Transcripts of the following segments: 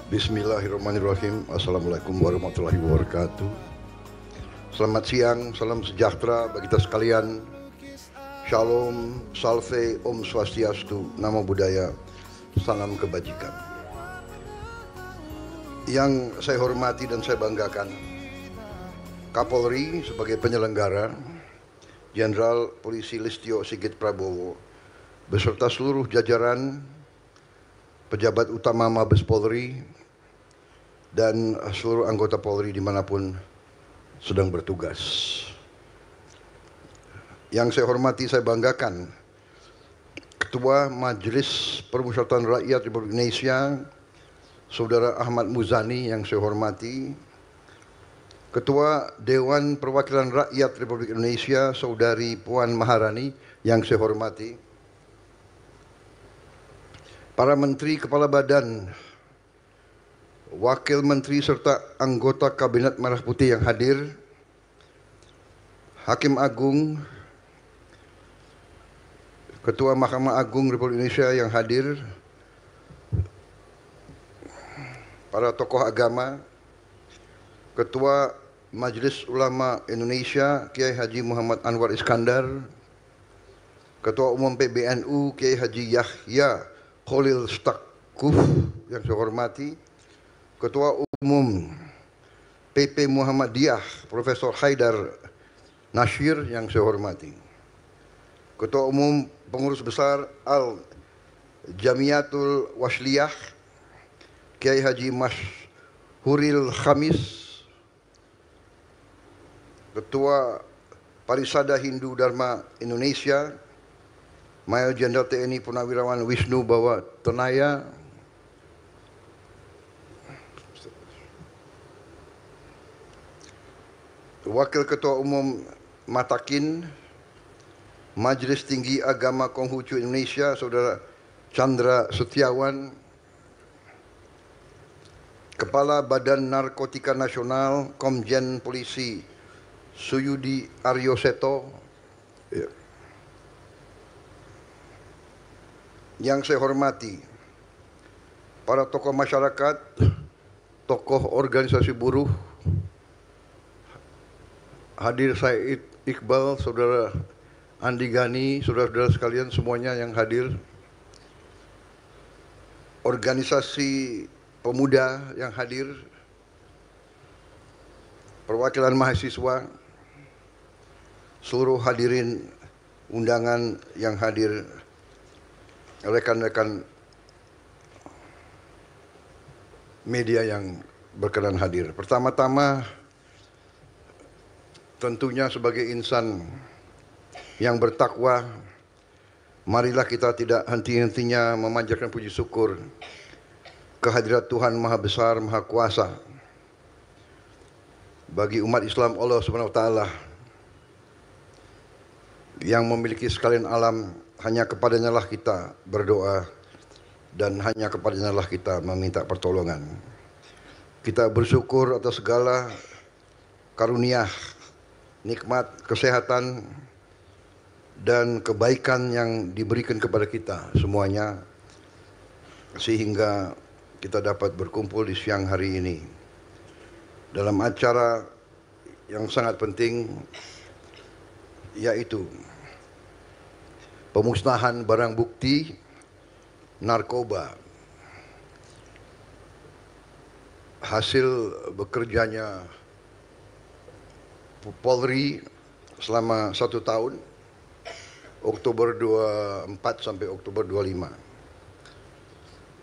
Bismillahirrahmanirrahim. Assalamualaikum warahmatullahi wabarakatuh. Selamat siang, salam sejahtera bagi kita sekalian. Shalom, salve, om swastiastu, namo buddhaya, salam kebajikan. Yang saya hormati dan saya banggakan, Kapolri sebagai penyelenggara, Jenderal Polisi Listio Sigit Prabowo, beserta seluruh jajaran pejabat utama Mabes Polri dan seluruh anggota Polri dimanapun sedang bertugas. Yang saya hormati, saya banggakan, Ketua Majelis Permusyawaratan Rakyat Republik Indonesia, Saudara Ahmad Muzani yang saya hormati, Ketua Dewan Perwakilan Rakyat Republik Indonesia, Saudari Puan Maharani yang saya hormati, para Menteri, Kepala Badan, Wakil Menteri serta anggota Kabinet Merah Putih yang hadir, Hakim Agung, Ketua Mahkamah Agung Republik Indonesia yang hadir, para tokoh agama, Ketua Majelis Ulama Indonesia Kiai Haji Muhammad Anwar Iskandar, Ketua Umum PBNU Kiai Haji Yahya Khalil Stakuf yang saya hormati, Ketua Umum PP Muhammadiyah Profesor Haidar Nasir yang saya hormati, Ketua Umum Pengurus Besar Al Jamiatul Wasliyah Kiai Haji Mashhuril Khamis, Ketua Parisada Hindu Dharma Indonesia Mayor Jenderal TNI Purnawirawan Wisnu Bawa Tenaya, Wakil Ketua Umum Matakin Majelis Tinggi Agama Konghucu Indonesia Saudara Chandra Setiawan, Kepala Badan Narkotika Nasional Komjen Polisi Suyudi Aryoseto, yang saya hormati para tokoh masyarakat, tokoh organisasi buruh, hadir Said Iqbal, Saudara Andi Gani, saudara-saudara sekalian semuanya yang hadir, organisasi pemuda yang hadir, perwakilan mahasiswa, seluruh hadirin undangan yang hadir, rekan-rekan media yang berkenan hadir. Pertama-tama, tentunya sebagai insan yang bertakwa, marilah kita tidak henti-hentinya memanjatkan puji syukur kehadirat Tuhan Maha Besar, Maha Kuasa. Bagi umat Islam, Allah Subhanahu wa Ta'ala yang memiliki sekalian alam, hanya kepadanya lah kita berdoa dan hanya kepadanya lah kita meminta pertolongan. Kita bersyukur atas segala karunia, nikmat, kesehatan, dan kebaikan yang diberikan kepada kita semuanya, sehingga kita dapat berkumpul di siang hari ini dalam acara yang sangat penting, yaitu pemusnahan barang bukti narkoba hasil bekerjanya Polri selama 1 tahun, Oktober 24 sampai Oktober 25,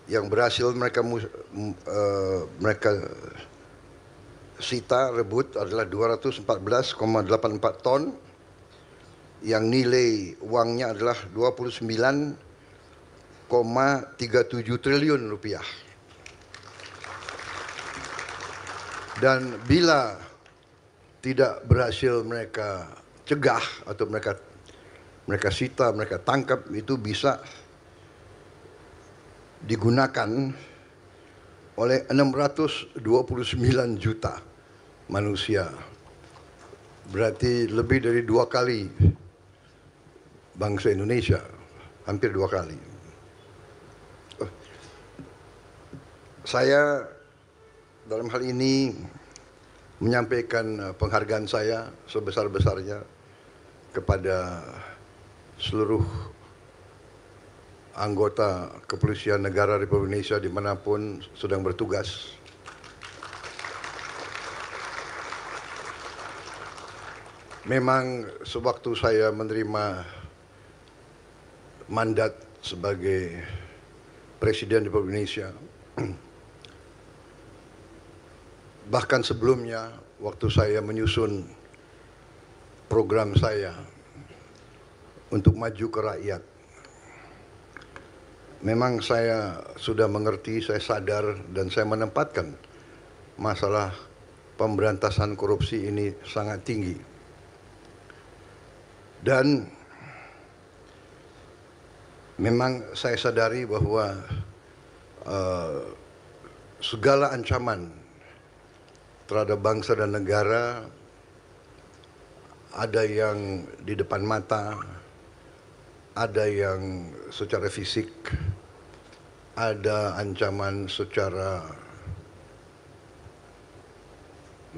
yang berhasil mereka sita, rebut adalah 214,84 ton, yang nilai uangnya adalah 29,37 triliun rupiah. Dan bila tidak berhasil mereka cegah atau mereka sita, mereka tangkap, itu bisa digunakan oleh 629 juta manusia. Berarti lebih dari 2 kali bangsa Indonesia, hampir 2 kali. Saya dalam hal ini menyampaikan penghargaan saya sebesar-besarnya kepada seluruh anggota Kepolisian Negara Republik Indonesia dimanapun sedang bertugas. Memang sewaktu saya menerima mandat sebagai Presiden Republik Indonesia, bahkan sebelumnya waktu saya menyusun program saya untuk maju ke rakyat, memang saya sudah mengerti, saya sadar, dan saya menempatkan masalah pemberantasan korupsi ini sangat tinggi. Dan memang saya sadari bahwa segala ancaman terhadap bangsa dan negara ada yang di depan mata, ada yang secara fisik, ada ancaman secara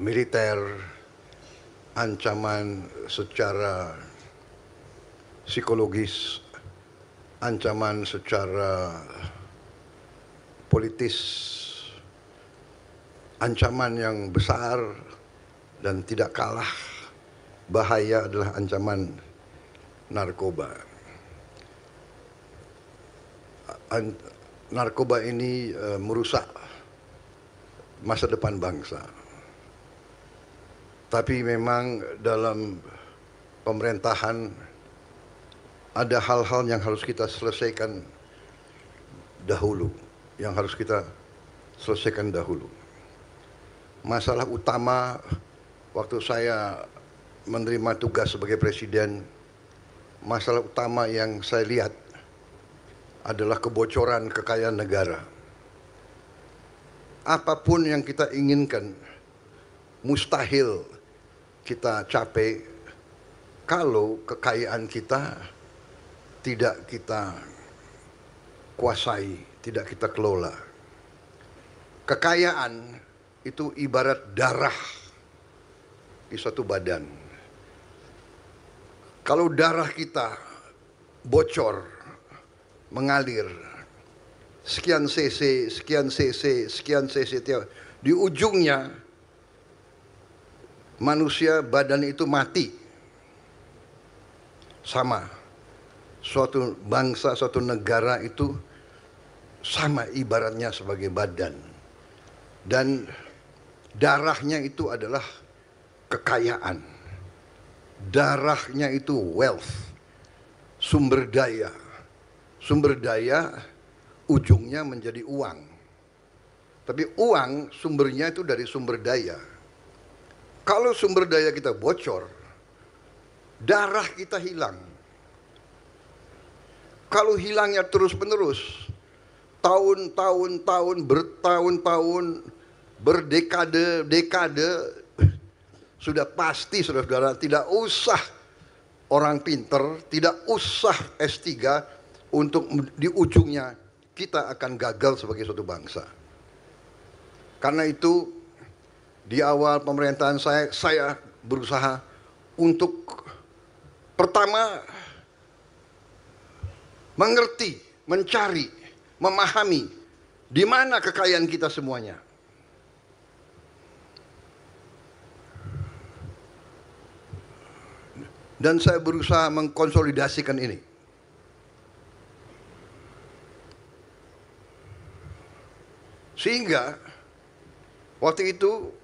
militer, ancaman secara psikologis, ancaman secara politis, ancaman yang besar dan tidak kalah bahaya adalah ancaman narkoba. Narkoba ini merusak masa depan bangsa. Tapi memang dalam pemerintahan ada hal-hal yang harus kita selesaikan dahulu, Masalah utama waktu saya menerima tugas sebagai presiden, masalah utama yang saya lihat adalah kebocoran kekayaan negara. Apapun yang kita inginkan, mustahil kita capai kalau kekayaan kita tidak kita kuasai, tidak kita kelola. Kekayaan itu ibarat darah di suatu badan. Kalau darah kita bocor, mengalir, sekian cc, di ujungnya manusia badan itu mati. Sama. Suatu bangsa, suatu negara itu sama ibaratnya sebagai badan. Dan darahnya itu adalah kekayaan. Darahnya itu wealth, sumber daya. Sumber daya ujungnya menjadi uang. Tapi uang sumbernya itu dari sumber daya. Kalau sumber daya kita bocor, darah kita hilang. Kalau hilangnya terus-menerus, bertahun-tahun, berdekade-dekade, sudah pasti, saudara-saudara, tidak usah orang pinter, tidak usah S3, untuk di ujungnya kita akan gagal sebagai suatu bangsa. Karena itu, di awal pemerintahan saya berusaha untuk pertama mengerti, mencari, memahami di mana kekayaan kita semuanya. Dan saya berusaha mengkonsolidasikan ini. Sehingga waktu itu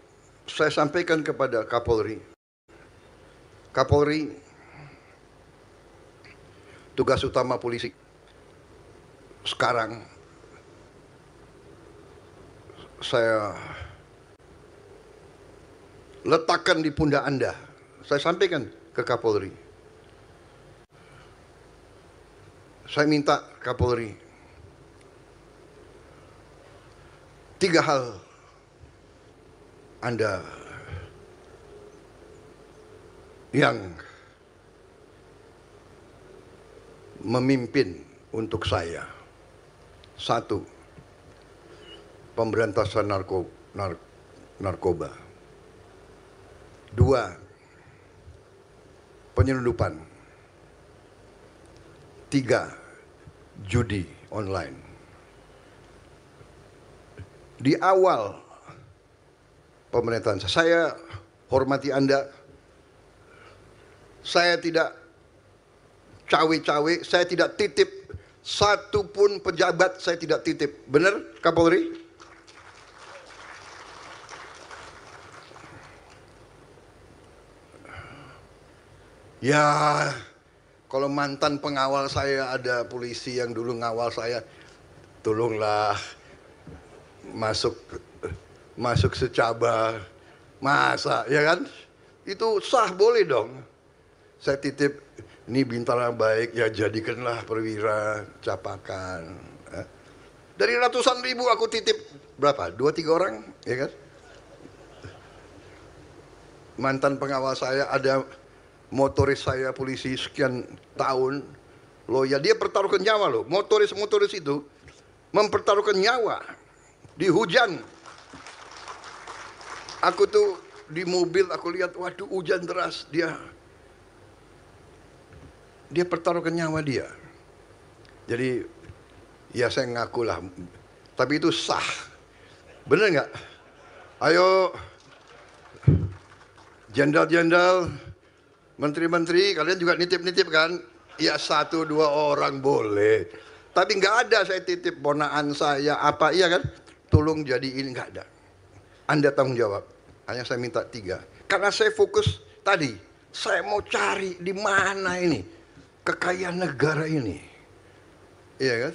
saya sampaikan kepada Kapolri. Kapolri, tugas utama polisi sekarang saya letakkan di pundak Anda. Saya sampaikan ke Kapolri. Saya minta Kapolri 3 hal Anda yang memimpin untuk saya. 1, pemberantasan narkoba. 2, penyelundupan. 3, judi online. Di awal pemerintahan saya hormati Anda. Saya tidak cawe-cawe, saya tidak titip satu pun pejabat, saya tidak titip. Benar, Kapolri? Ya, kalau mantan pengawal saya ada polisi yang dulu ngawal saya, tolonglah masuk secaba, masa, ya kan? Itu sah, boleh dong. Saya titip, ini bintara baik, ya jadikanlah perwira capakan. Dari ratusan ribu aku titip berapa? 2-3 orang, ya kan? Mantan pengawal saya ada motoris saya polisi sekian tahun, loh ya dia pertaruhkan nyawa loh. Motoris itu mempertaruhkan nyawa di hujan. Aku tuh di mobil aku lihat, waduh hujan deras, dia pertaruhkan nyawa dia. Jadi ya saya ngaku lah, tapi itu sah, bener nggak? Ayo jenderal-jenderal, menteri-menteri, kalian juga nitip-nitip kan? Ya 1-2 orang boleh. Tapi nggak ada saya titip ponaan saya apa, iya kan? Tolong jadi ini, nggak ada. Anda tanggung jawab. Hanya saya minta 3. Karena saya fokus tadi, saya mau cari di mana ini kekayaan negara ini. Iya kan?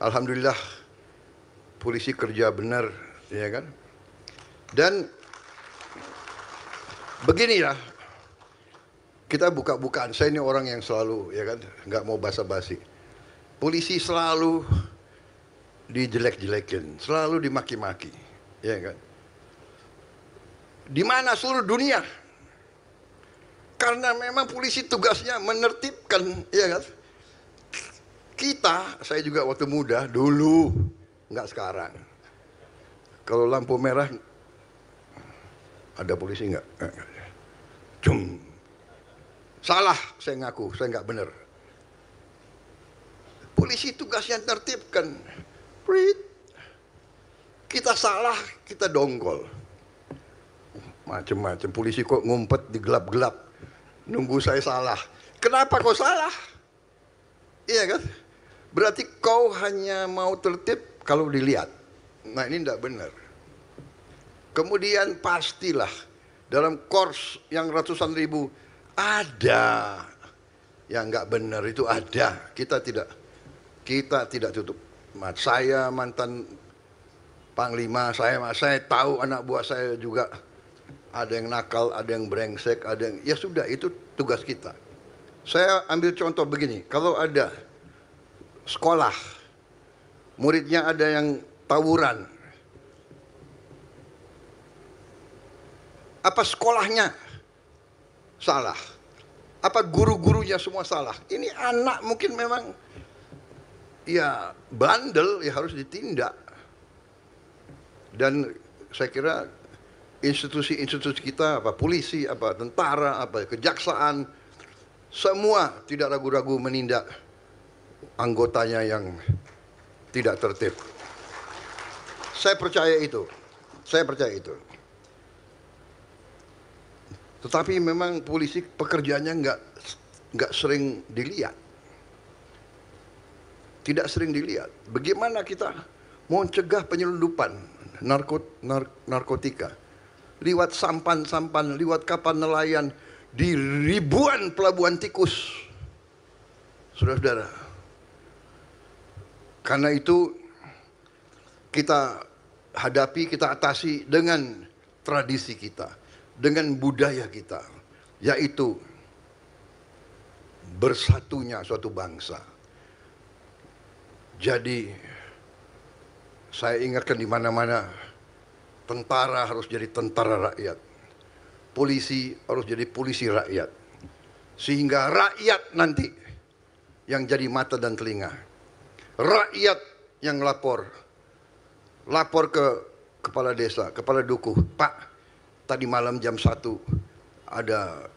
Alhamdulillah polisi kerja benar, ya kan? Dan beginilah, kita buka-bukaan. Saya ini orang yang selalu, ya kan, nggak mau basa-basi. Polisi selalu dijelek-jelekin, selalu dimaki-maki, ya kan? Di mana seluruh dunia? Karena memang polisi tugasnya menertibkan, ya kan? Kita, saya juga waktu muda dulu, nggak sekarang. Kalau lampu merah, ada polisi nggak? Jum. Salah, saya ngaku, saya nggak benar. Polisi tugasnya tertibkan. Kita salah, kita dongkol. Macam-macam. Polisi kok ngumpet di gelap-gelap, nunggu saya salah. Kenapa kau salah? Iya kan? Berarti kau hanya mau tertib kalau dilihat. Nah ini tidak benar. Kemudian pastilah dalam kors yang ratusan ribu ada yang nggak benar, itu ada. Kita tidak tutup. Saya mantan panglima, saya tahu anak buah saya juga ada yang nakal, ada yang brengsek, ada yang, ya sudah, itu tugas kita. Saya ambil contoh begini, kalau ada sekolah muridnya ada yang tawuran, apa sekolahnya salah? Apa guru-gurunya semua salah? Ini anak mungkin memang ya bandel, ya harus ditindak. Dan saya kira institusi-institusi kita, apa polisi, apa tentara, apa kejaksaan, semua tidak ragu-ragu menindak anggotanya yang tidak tertib. Saya percaya itu. Tetapi memang polisi pekerjaannya nggak sering dilihat. Tidak sering dilihat. Bagaimana kita mau mencegah penyelundupan narkotika lewat sampan-sampan, lewat kapal nelayan di ribuan pelabuhan tikus, saudara-saudara. Karena itu kita hadapi, kita atasi dengan tradisi kita, dengan budaya kita, yaitu bersatunya suatu bangsa. Jadi saya ingatkan di mana-mana, tentara harus jadi tentara rakyat, polisi harus jadi polisi rakyat, sehingga rakyat nanti yang jadi mata dan telinga, rakyat yang lapor ke kepala desa, kepala dukuh, Pak, tadi malam jam 1 ada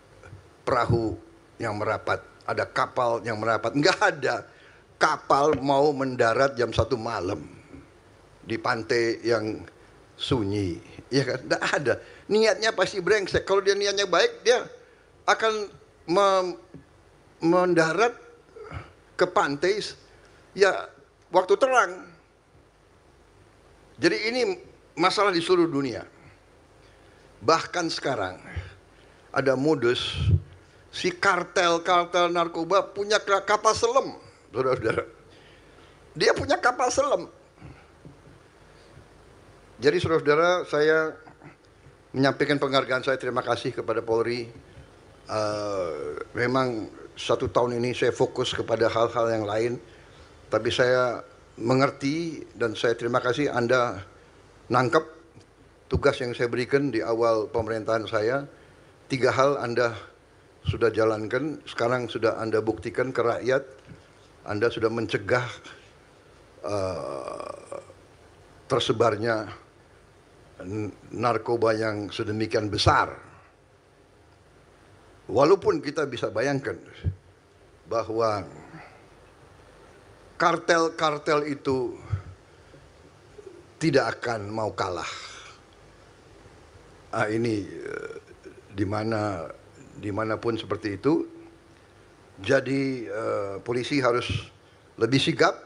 perahu yang merapat, ada kapal yang merapat. Enggak ada kapal mau mendarat jam 1 malam di pantai yang sunyi, ya kan? Enggak ada. Niatnya pasti brengsek. Kalau dia niatnya baik, dia akan mendarat ke pantai ya waktu terang. Jadi ini masalah di seluruh dunia. Bahkan sekarang ada modus si kartel narkoba punya kapal selam, saudara-saudara. Dia punya kapal selam. Jadi saudara-saudara, saya menyampaikan penghargaan saya, terima kasih kepada Polri. Memang 1 tahun ini saya fokus kepada hal-hal yang lain, tapi saya mengerti dan saya terima kasih Anda nangkep tugas yang saya berikan di awal pemerintahan saya. 3 hal Anda sudah jalankan, sekarang sudah Anda buktikan ke rakyat. Anda sudah mencegah tersebarnya narkoba yang sedemikian besar. Walaupun kita bisa bayangkan bahwa kartel-kartel itu tidak akan mau kalah. Ini dimanapun seperti itu. Jadi polisi harus lebih sigap,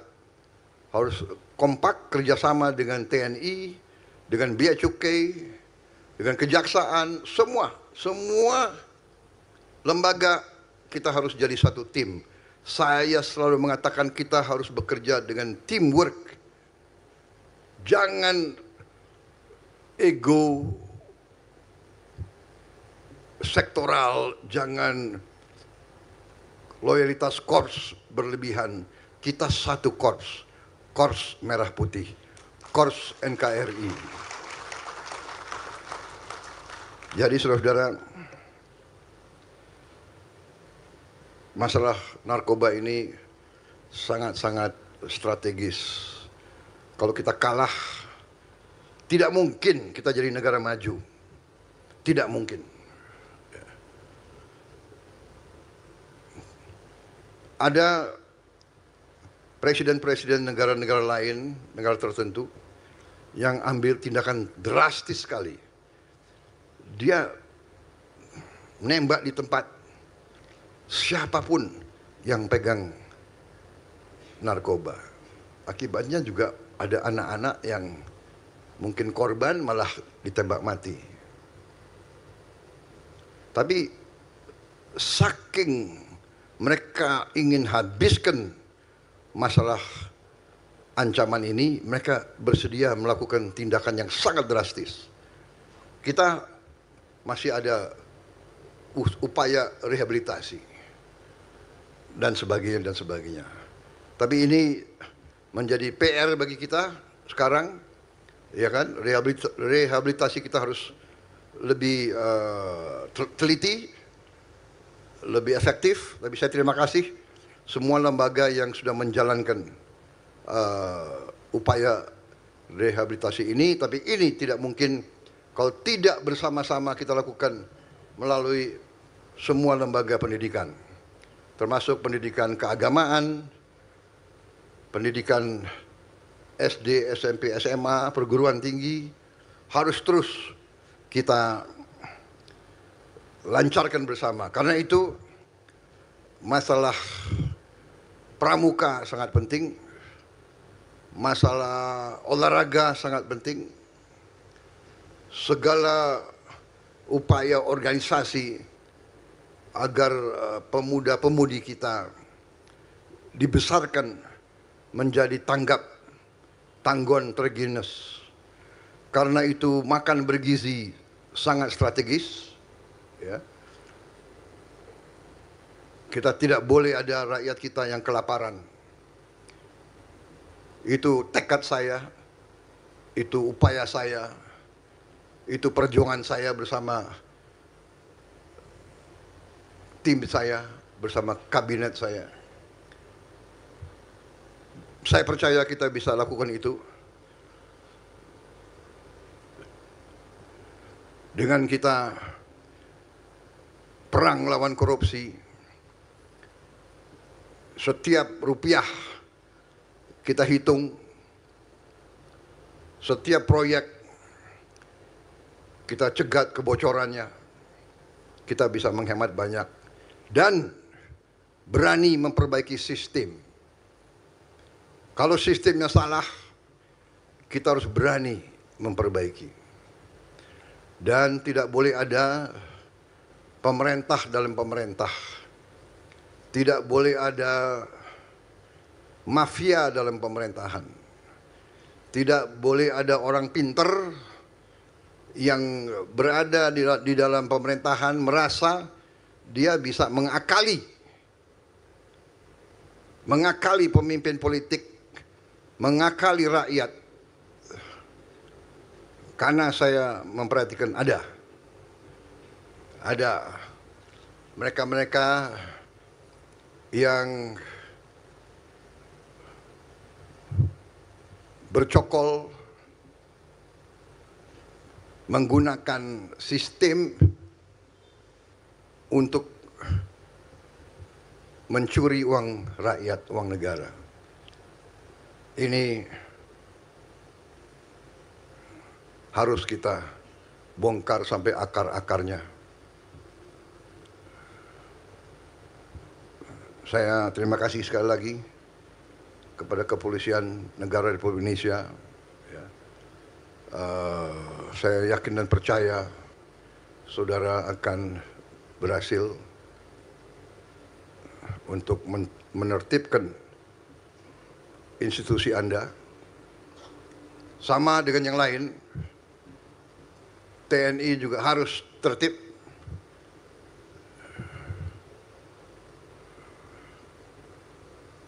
harus kompak kerjasama dengan TNI, dengan Bea Cukai, dengan kejaksaan, semua lembaga kita harus jadi satu tim. Saya selalu mengatakan kita harus bekerja dengan teamwork. Jangan ego sektoral, jangan loyalitas korps berlebihan. Kita satu korps, Korps Merah Putih, Korps NKRI. Jadi saudara-saudara, masalah narkoba ini sangat-sangat strategis. Kalau kita kalah, tidak mungkin kita jadi negara maju. Tidak mungkin. Ada presiden-presiden negara-negara lain, negara tertentu, yang ambil tindakan drastis sekali. Dia menembak di tempat siapapun yang pegang narkoba. Akibatnya juga ada anak-anak yang mungkin korban malah ditembak mati. Tapi saking mereka ingin habiskan masalah ancaman ini, mereka bersedia melakukan tindakan yang sangat drastis. Kita masih ada upaya rehabilitasi dan sebagainya. Tapi ini menjadi PR bagi kita sekarang, ya kan? Rehabilitasi kita harus lebih teliti, lebih efektif. Tapi saya terima kasih semua lembaga yang sudah menjalankan upaya rehabilitasi ini. Tapi ini tidak mungkin kalau tidak bersama-sama kita lakukan melalui semua lembaga pendidikan, termasuk pendidikan keagamaan, pendidikan SD, SMP, SMA, perguruan tinggi, harus terus kita lancarkan bersama. Karena itu masalah pramuka sangat penting, masalah olahraga sangat penting, segala upaya organisasi agar pemuda-pemudi kita dibesarkan menjadi tanggon terginus. Karena itu makan bergizi sangat strategis. Ya. Kita tidak boleh ada rakyat kita yang kelaparan. Itu tekad saya, itu upaya saya, itu perjuangan saya bersama tim saya, bersama kabinet saya. Saya percaya kita bisa lakukan itu. Dengan kita perang lawan korupsi, setiap rupiah kita hitung, setiap proyek kita cegat kebocorannya, kita bisa menghemat banyak dan berani memperbaiki sistem. Kalau sistemnya salah, kita harus berani memperbaiki. Dan tidak boleh ada pemerintah dalam pemerintah. Tidak boleh ada mafia dalam pemerintahan. Tidak boleh ada orang pinter yang berada di dalam pemerintahan merasa dia bisa mengakali pemimpin politik, mengakali rakyat. Karena saya memperhatikan ada mereka-mereka yang bercokol menggunakan sistem untuk mencuri uang rakyat, uang negara. Ini harus kita bongkar sampai akar-akarnya. Saya terima kasih sekali lagi kepada Kepolisian Negara Republik Indonesia. Saya yakin dan percaya saudara akan berhasil untuk menertibkan institusi Anda. Sama dengan yang lain, TNI juga harus tertib.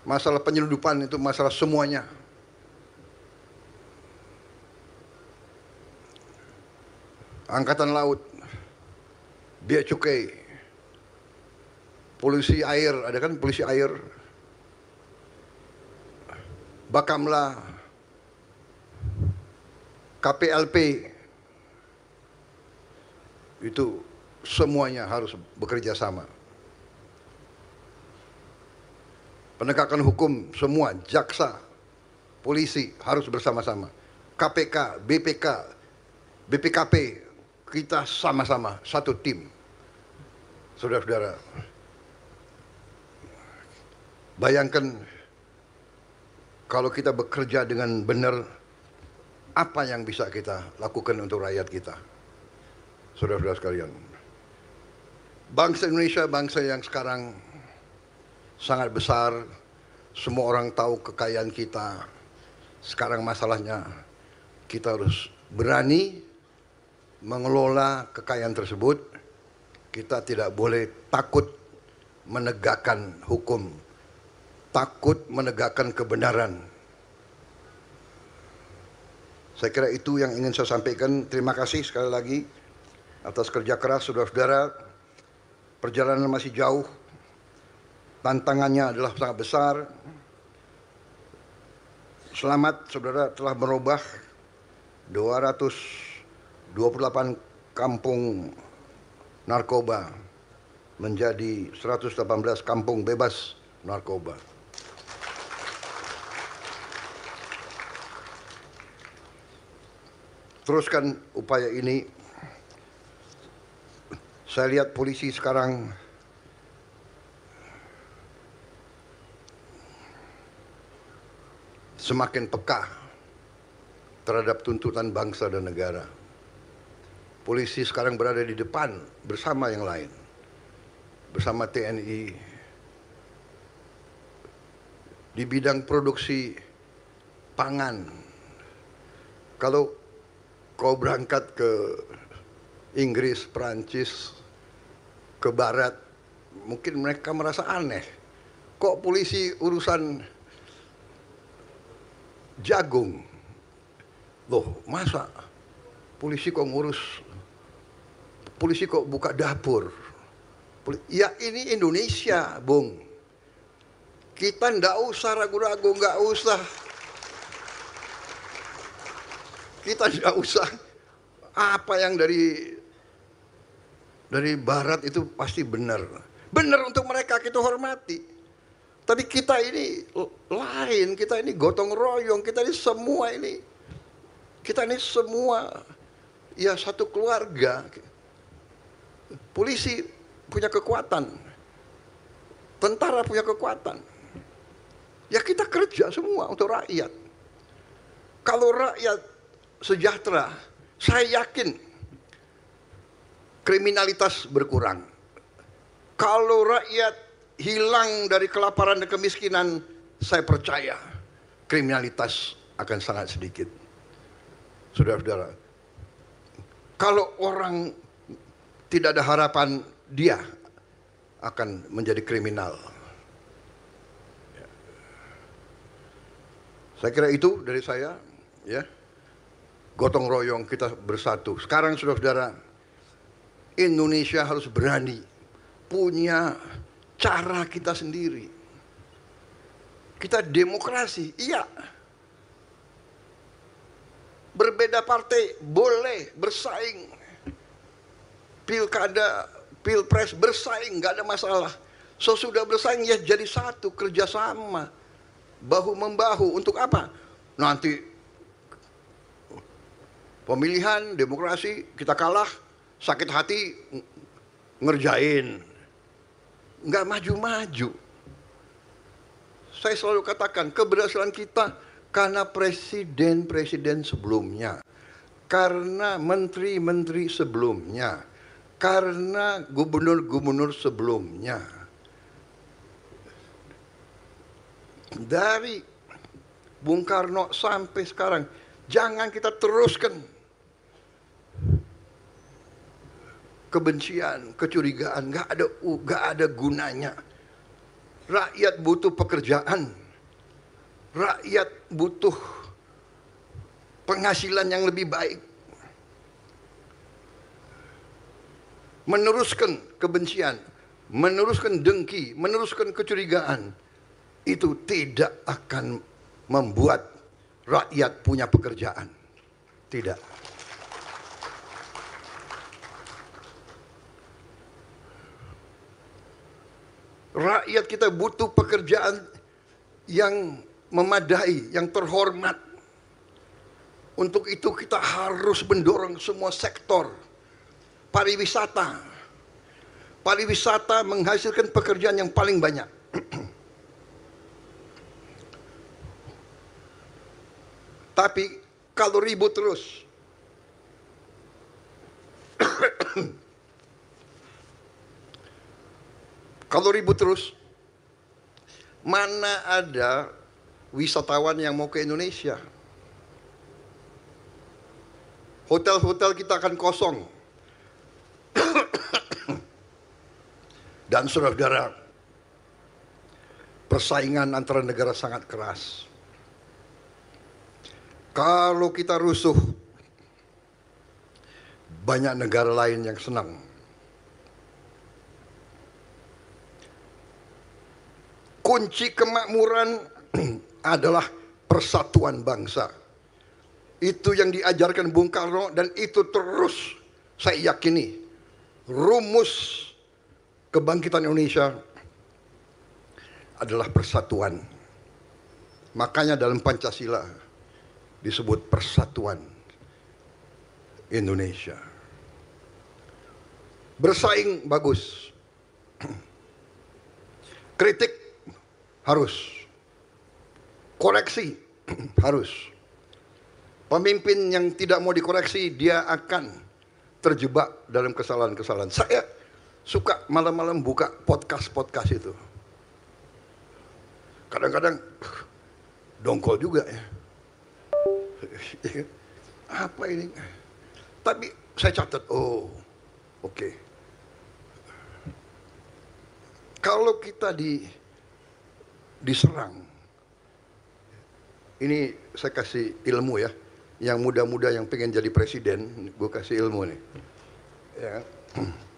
Masalah penyeludupan itu masalah semuanya. Angkatan Laut, Bea Cukai, polisi air, ada kan polisi air, Bakamla, KPLP, itu semuanya harus bekerja sama. Penegakan hukum semua, jaksa, polisi harus bersama-sama. KPK, BPK, BPKP, kita sama-sama satu tim. Saudara-saudara, bayangkan kalau kita bekerja dengan benar, apa yang bisa kita lakukan untuk rakyat kita. Saudara-saudara sekalian, bangsa Indonesia bangsa yang sekarang sangat besar. Semua orang tahu kekayaan kita. Sekarang masalahnya kita harus berani mengelola kekayaan tersebut. Kita tidak boleh takut menegakkan hukum, takut menegakkan kebenaran. Saya kira itu yang ingin saya sampaikan. Terima kasih sekali lagi atas kerja keras saudara-saudara. Perjalanan masih jauh, tantangannya adalah sangat besar. Selamat saudara telah merubah 228 kampung narkoba menjadi 118 kampung bebas narkoba. Teruskan upaya ini. Saya lihat polisi sekarang semakin peka terhadap tuntutan bangsa dan negara. Polisi sekarang berada di depan bersama yang lain, bersama TNI, di bidang produksi pangan. Kalau kau berangkat ke Inggris, Prancis, ke Barat, mungkin mereka merasa aneh. Kok polisi urusan jagung? Loh, masa polisi kok ngurus, polisi kok buka dapur? Ya ini Indonesia, Bung. Kita ndak usah ragu-ragu, nggak usah. Kita ndak usah apa yang dari dari barat itu pasti benar. Benar untuk mereka, kita hormati. Tapi kita ini lain, kita ini gotong royong, kita ini semua ya satu keluarga. Polisi punya kekuatan, tentara punya kekuatan. Ya kita kerja semua untuk rakyat. Kalau rakyat sejahtera, saya yakin kriminalitas berkurang. Kalau rakyat hilang dari kelaparan dan kemiskinan, saya percaya kriminalitas akan sangat sedikit. Saudara-saudara, kalau orang tidak ada harapan, dia akan menjadi kriminal. Saya kira itu dari saya, ya. Gotong royong kita bersatu. Sekarang saudara-saudara, Indonesia harus berani punya cara kita sendiri. Kita demokrasi, iya. Berbeda partai boleh bersaing. Pilkada, pilpres bersaing, nggak ada masalah. Sesudah bersaing ya jadi satu, kerjasama, bahu membahu. Untuk apa? Nanti pemilihan demokrasi kita kalah, sakit hati ngerjain, nggak maju-maju. Saya selalu katakan keberhasilan kita karena presiden-presiden sebelumnya, karena menteri-menteri sebelumnya, karena gubernur-gubernur sebelumnya. Dari Bung Karno sampai sekarang, jangan kita teruskan kebencian, kecurigaan, nggak ada gunanya. Rakyat butuh pekerjaan, rakyat butuh penghasilan yang lebih baik. Meneruskan kebencian, meneruskan dengki, meneruskan kecurigaan, itu tidak akan membuat rakyat punya pekerjaan. Tidak. Rakyat kita butuh pekerjaan yang memadai, yang terhormat. Untuk itu kita harus mendorong semua sektor. Pariwisata. Pariwisata menghasilkan pekerjaan yang paling banyak. Tapi kalau ribut terus, kalau ribut terus, mana ada wisatawan yang mau ke Indonesia? Hotel-hotel kita akan kosong. Dan saudara-saudara, persaingan antara negara sangat keras. Kalau kita rusuh, banyak negara lain yang senang. Kunci kemakmuran adalah persatuan bangsa. Itu yang diajarkan Bung Karno dan itu terus saya yakini rumus kebangkitan Indonesia adalah persatuan. Makanya dalam Pancasila disebut persatuan Indonesia. Bersaing bagus. Kritik harus. Koreksi harus. Pemimpin yang tidak mau dikoreksi, dia akan terjebak dalam kesalahan-kesalahan. Saya suka malam-malam buka podcast-podcast itu. Kadang-kadang dongkol juga ya. Apa ini? Tapi saya catat, oh oke. Kalau kita diserang, ini saya kasih ilmu ya. Yang muda-muda yang pengen jadi presiden, gue kasih ilmu nih. Ya.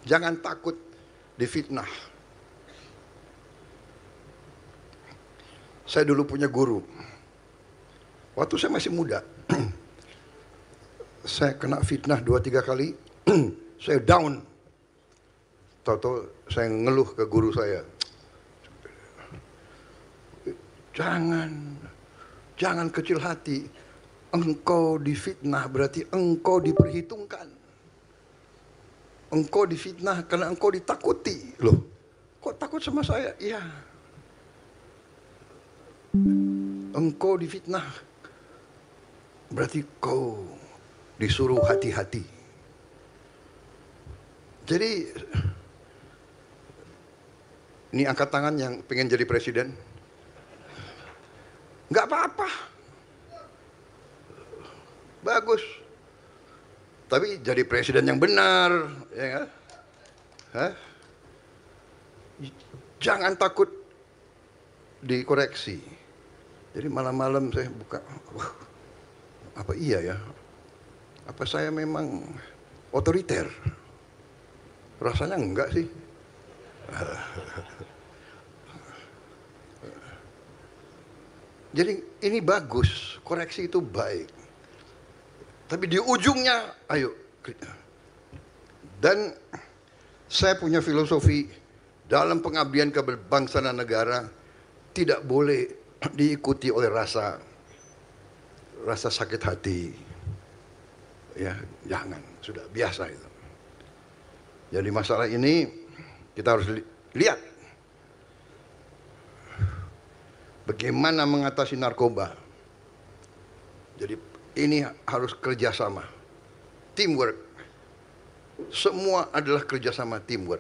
Jangan takut difitnah. Saya dulu punya guru. Waktu saya masih muda, saya kena fitnah 2-3 kali, saya down. Tahu-tahu saya ngeluh ke guru saya, jangan kecil hati. Engkau difitnah berarti engkau diperhitungkan. Engkau difitnah karena engkau ditakuti. Loh, kok takut sama saya? Iya. Engkau difitnah berarti kau disuruh hati-hati. Jadi ini angkat tangan yang pengen jadi presiden. Nggak apa-apa. Bagus. Tapi jadi presiden yang benar, ya kan? Hah? Jangan takut dikoreksi. Jadi malam-malam saya buka, wah, apa iya ya? Apa saya memang otoriter? Rasanya enggak sih. Jadi ini bagus, koreksi itu baik. Tapi di ujungnya, ayo. Dan saya punya filosofi dalam pengabdian ke bangsa dan negara tidak boleh diikuti oleh rasa sakit hati. Ya, jangan, sudah biasa itu. Jadi masalah ini kita harus lihat bagaimana mengatasi narkoba. Jadi ini harus kerjasama, teamwork. Semua adalah kerjasama, teamwork.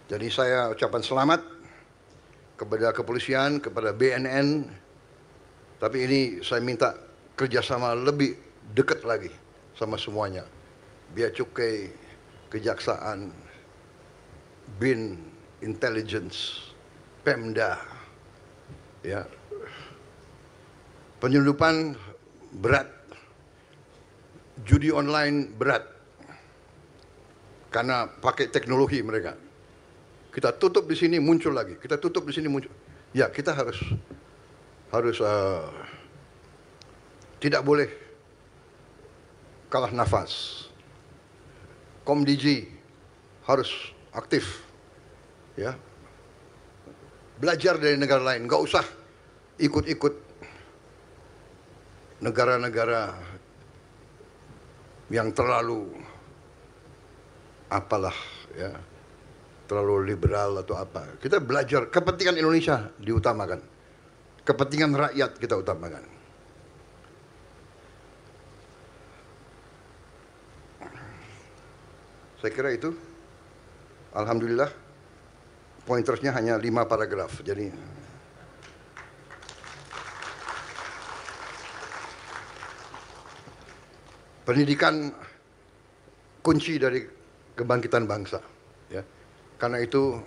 Jadi saya ucapkan selamat kepada kepolisian, kepada BNN. Tapi ini saya minta kerjasama lebih dekat lagi sama semuanya. Bea Cukai, Kejaksaan, BIN, Intelligence, Pemda, ya. Penyelundupan berat, judi online berat, karena pakai teknologi mereka. Kita tutup di sini muncul lagi, kita tutup di sini muncul. Ya kita harus tidak boleh kalah nafas. Komdiji harus aktif, ya. Belajar dari negara lain, nggak usah ikut-ikut negara-negara yang terlalu apalah, ya, terlalu liberal atau apa. Kita belajar, kepentingan Indonesia diutamakan, kepentingan rakyat kita utamakan. Saya kira itu, alhamdulillah, pointersnya hanya 5 paragraf. Jadi pendidikan kunci dari kebangkitan bangsa, ya. Karena itu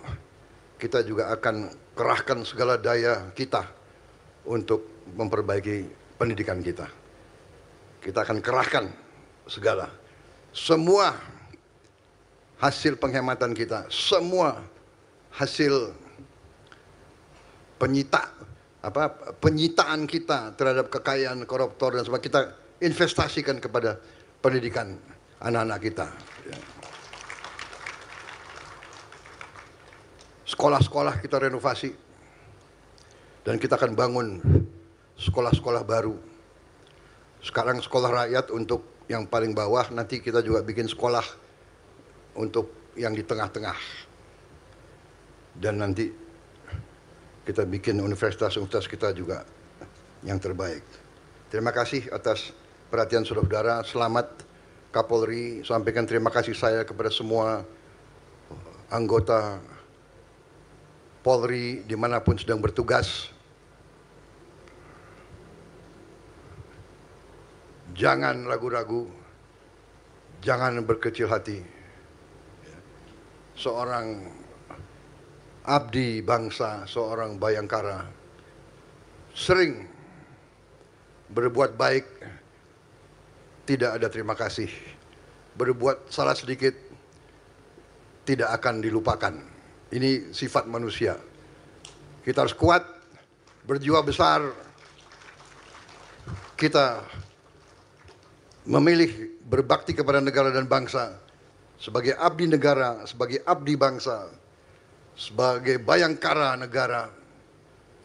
kita juga akan kerahkan segala daya kita untuk memperbaiki pendidikan kita. Kita akan kerahkan segala, semua hasil penghematan kita, semua hasil penyitaan kita terhadap kekayaan koruptor dan sebagainya, kita investasikan kepada pendidikan anak-anak kita. Sekolah-sekolah kita renovasi dan kita akan bangun sekolah-sekolah baru. Sekarang sekolah rakyat untuk yang paling bawah, nanti kita juga bikin sekolah untuk yang di tengah-tengah. Dan nanti kita bikin universitas-universitas kita juga yang terbaik. Terima kasih atas perhatian saudara-saudara. Selamat Kapolri, sampaikan terima kasih saya kepada semua anggota Polri dimanapun sedang bertugas. Jangan ragu-ragu, jangan berkecil hati. Seorang abdi bangsa, seorang Bayangkara, sering berbuat baik, tidak ada terima kasih. Berbuat salah sedikit, tidak akan dilupakan. Ini sifat manusia. Kita harus kuat, berjiwa besar. Kita memilih berbakti kepada negara dan bangsa sebagai abdi negara, sebagai abdi bangsa, sebagai bayangkara negara,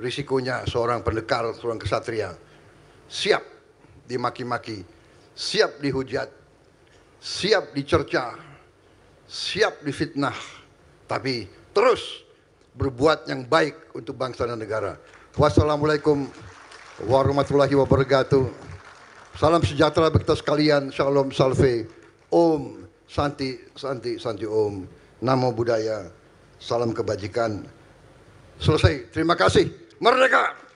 risikonya seorang pendekar, seorang kesatria, siap dimaki-maki, siap dihujat, siap dicerca, siap difitnah, tapi terus berbuat yang baik untuk bangsa dan negara. Wassalamualaikum warahmatullahi wabarakatuh. Salam sejahtera bagi kita sekalian. Shalom salve. Om Santi Santi Santi Om. Namo Buddhaya. Salam kebajikan. Selesai. Terima kasih. Merdeka.